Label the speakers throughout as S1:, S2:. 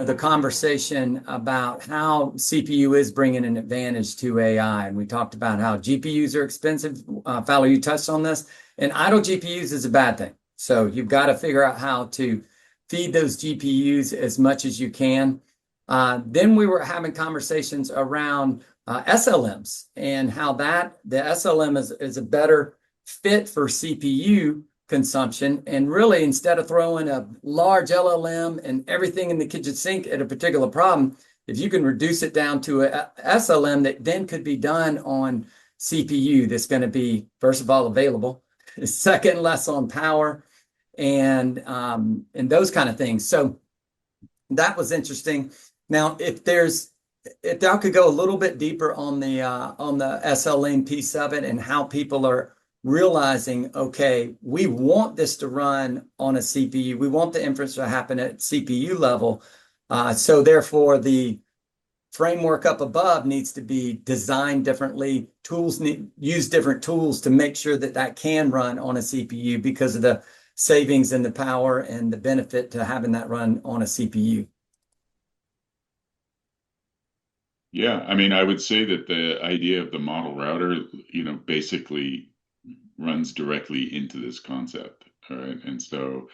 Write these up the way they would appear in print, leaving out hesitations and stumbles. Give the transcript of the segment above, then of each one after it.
S1: The conversation about how CPU is bringing an advantage to AI. And we talked about how GPUs are expensive. Fowler, you touched on this. And idle GPUs is a bad thing. So you've got to figure out how to feed those GPUs as much as you can. Then we were having conversations around SLMs and how the SLM is a better fit for CPU consumption. And really, instead of throwing a large LLM and everything in the kitchen sink at a particular problem, if you can reduce it down to a SLM that then could be done on CPU, that's going to be, first of all, available, second, less on power, and those kind of things. So that was interesting. Now, if I could go a little bit deeper on the SLM P7 and how people are realizing, okay, we want this to run on a CPU. We want the inference to happen at CPU level. So therefore, the framework up above needs to be designed differently. Use different tools to make sure that can run on a CPU because of the savings and the power and the benefit to having that run on a CPU.
S2: Yeah, I mean, I would say that the idea of the model router, basically runs directly into this concept. All right. And so,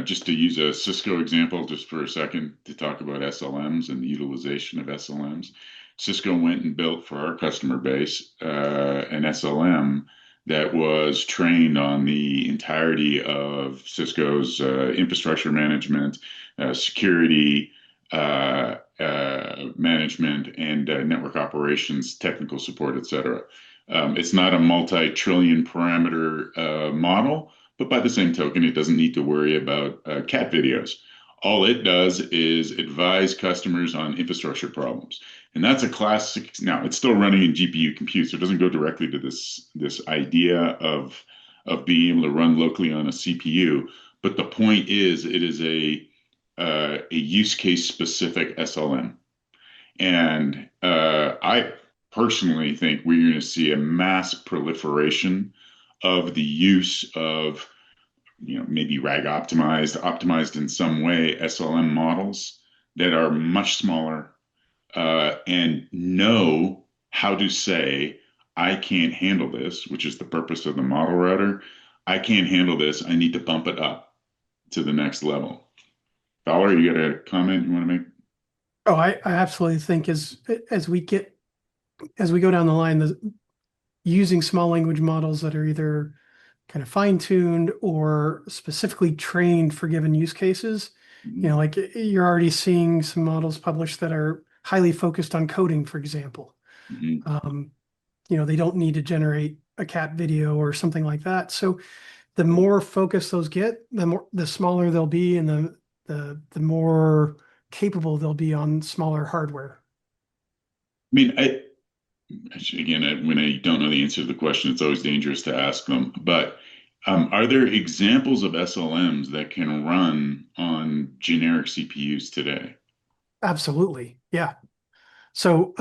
S2: just to use a Cisco example just for a second to talk about SLMs and the utilization of SLMs, Cisco went and built for our customer base an SLM that was trained on the entirety of Cisco's infrastructure management, security management, and network operations, technical support, et cetera. It's not a multi-trillion parameter model, but by the same token, it doesn't need to worry about cat videos. All it does is advise customers on infrastructure problems. And that's a classic. Now, it's still running in GPU compute, so it doesn't go directly to this idea of being able to run locally on a CPU. But the point is, it is a use case specific SLM. And I personally think we're going to see a mass proliferation of the use of, maybe RAG optimized in some way, SLM models that are much smaller and know how to say, I can't handle this, which is the purpose of the model router. I can't handle this. I need to bump it up to the next level. Fowler, you got a comment you want to make?
S3: Oh, I absolutely think as we go down the line, using small language models that are either kind of fine-tuned or specifically trained for given use cases, like you're already seeing some models published that are highly focused on coding, for example.
S2: Mm-hmm.
S3: They don't need to generate a cat video or something like that. So the more focused those get, the smaller they'll be, and the more capable they'll be on smaller hardware.
S2: I mean, again, when I don't know the answer to the question, it's always dangerous to ask them. But are there examples of SLMs that can run on generic CPUs today?
S3: Absolutely. Yeah. So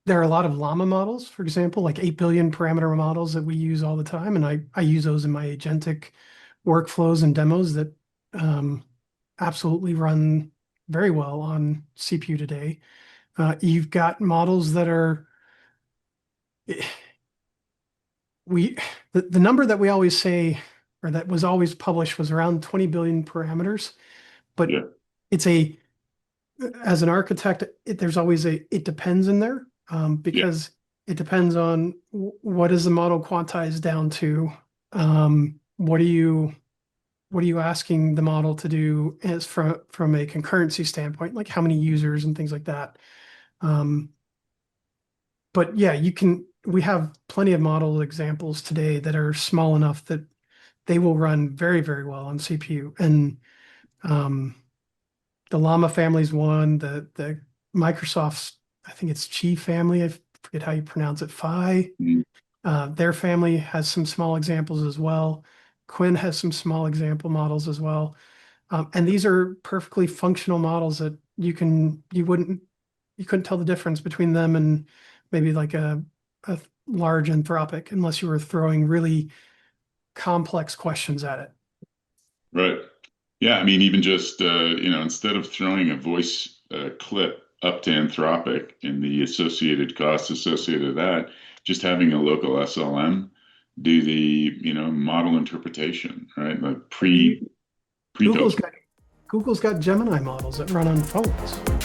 S3: there are a lot of Llama models, for example, like 8 billion parameter models that we use all the time. And I use those in my agentic workflows and demos that absolutely run very well on CPU today. You've got models that are the number that we always say, or that was always published, was around 20 billion parameters. But
S2: Yeah.
S3: as an architect, there's always it depends in there because it depends on what is the model quantized down to. What are you asking the model to do as from a concurrency standpoint, like how many users and things like that. But yeah, we have plenty of model examples today that are small enough that they will run very, very well on CPU. And the Llama family is one, the Microsoft's, I think it's Chi family, I forget how you pronounce it, Phi. Their family has some small examples as well. Qwen has some small example models as well. And these are perfectly functional models that you couldn't tell the difference between them and maybe like a large Anthropic unless you were throwing really complex questions at it.
S2: Right. Yeah, I mean, even just instead of throwing a voice clip up to Anthropic and the associated costs associated with that, just having a local SLM do the model interpretation, right? Like pre
S3: Google's
S2: pre
S3: got Gemini models that run on phones.